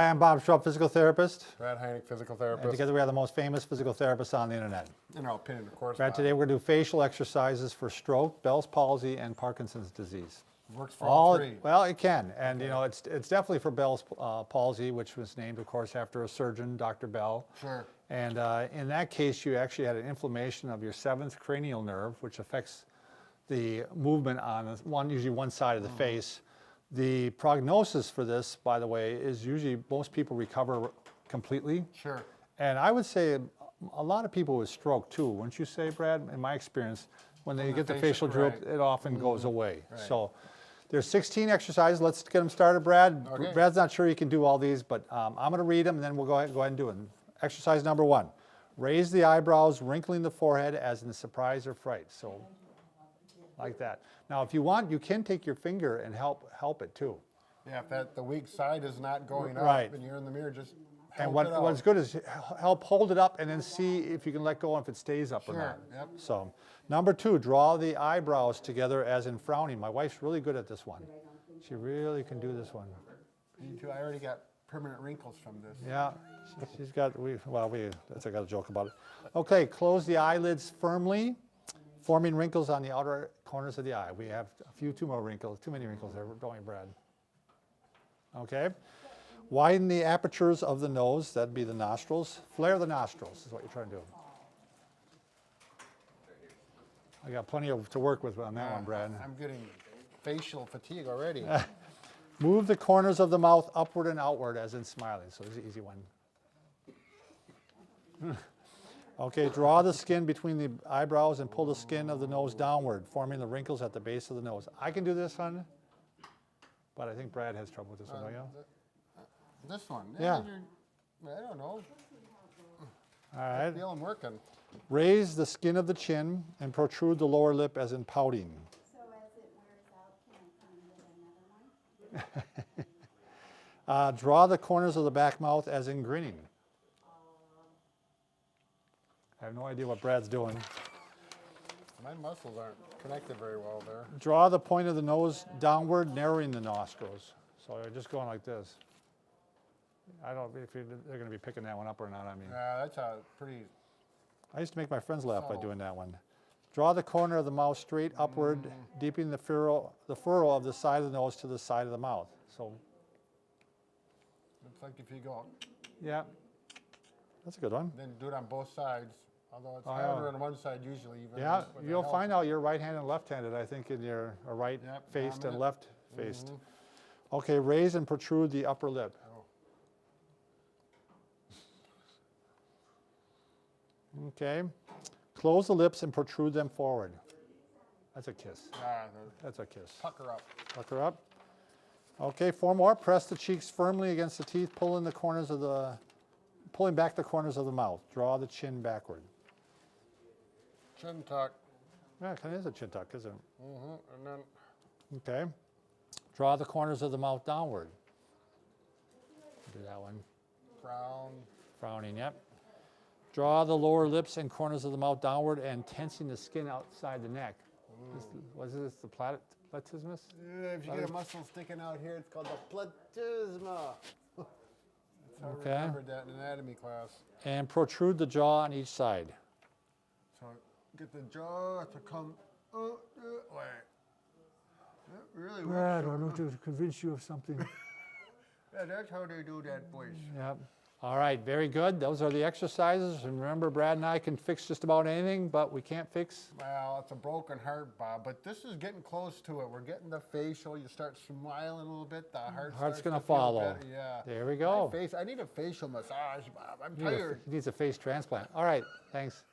Hi, I'm Bob Schrupp, physical therapist. Brad Heineck, physical And therapist. together we are the most famous physical therapists on the internet. In our opinion, of course. Brad, Bob. today we're going to do facial exercises for stroke, Bell's palsy, and Parkinson's disease. Works for all three. Well, it can, and you know it's definitely for Bell's palsy, which was named, of course, after a surgeon, Dr. Bell. Sure. And in that case, you actually had an inflammation of your seventh cranial nerve, which affects the movement on usually one side of the face. The prognosis for this, by the way, is usually most people recover completely. Sure. And I would say a lot of people with stroke too. Wouldn't you say, Brad? In my experience, when they get the facial droop, it often goes away. Right. So there's 16 exercises. Let's get them started, Brad. Okay. Brad's not sure he can do all these, but I'm going to read them, and then we'll go ahead and do it. Exercise number 1: raise the eyebrows, wrinkling the forehead as in surprise or fright. So like that. Now, if you want, you can take your finger and help it too. Yeah, if the weak side is not going Right. up and you're in the mirror, just And help it out. what's good is help hold it up and then see if you can let go and if it stays up or Sure, not. yep. So, number 2, draw the eyebrows together as in frowning. My wife's really good at this one. She really can do this one. Me too. I already got permanent wrinkles from this. Yeah, she's got, I got a joke about it. Okay, close the eyelids firmly, forming wrinkles on the outer corners of the eye. We have too many wrinkles there, don't we, Brad? Okay. Widen the apertures of the nose, that'd be the nostrils. Flare the nostrils is what you're trying to do. I got plenty to work with on that one, Brad. I'm getting facial fatigue already. Move the corners of the mouth upward and outward as in smiling. So it's an easy one. Okay, draw the skin between the eyebrows and pull the skin of the nose downward, forming the wrinkles at the base of the nose. I can do this one, but I think Brad has trouble with this one, don't you? This one. Yeah. I don't know. All right. I feel I'm working. Raise the skin of the chin and protrude the lower lip as in pouting. So as it wears out, can I come and get another one? Draw the corners of the back mouth as in grinning. I have no idea what Brad's doing. My muscles aren't connected very well there. Draw the point of the nose downward, narrowing the nostrils. So you're just going like this. I don't know if they're going to be picking that one up or not. I mean, Yeah, that's a pretty. I used to make my friends laugh by Subtle. doing that one. Draw the corner of the mouth straight upward, deepening the furrow of the side of the nose to the side of the mouth. So, Looks like if you go, yeah, that's a good one. then do it on both sides. Although it's Oh, yeah. harder on one side usually. Even Yeah, just with the you'll help. find out you're right-handed and left-handed, I think, in your right-faced and dominant. left-faced. Okay, raise and protrude the upper lip. Okay. Close the lips and protrude them forward. That's a kiss. That's a kiss. Pucker up. Pucker up. Okay, 4 more. Press the cheeks firmly against the teeth, pulling back the corners of the mouth. Draw the chin backward. Chin tuck. Yeah, it kind of is a chin tuck, isn't it? And then Okay. Draw the corners of the mouth downward. Do that one. frown. Frowning, yep. Draw the lower lips and corners of the mouth downward and tensing the skin outside the neck. Was this the platysmus? Yeah, if you get a muscle sticking out here, it's called the platysma. That's how Okay. I remembered that in anatomy class. And protrude the jaw on each side. So get the jaw to come way. That really works. I want to convince you of something. Yeah, that's how they do that, boys. Yep. All right, very good. Those are the exercises. And remember, Brad and I can fix just about anything, but we can't fix. Well, it's a broken heart, Bob, but this is getting close to it. We're getting the facial. You start smiling a little bit. The Heart's going gonna to follow. Better. Yeah. There we go. I need a facial massage, Bob. I'm He tired. needs a face transplant. All right, thanks.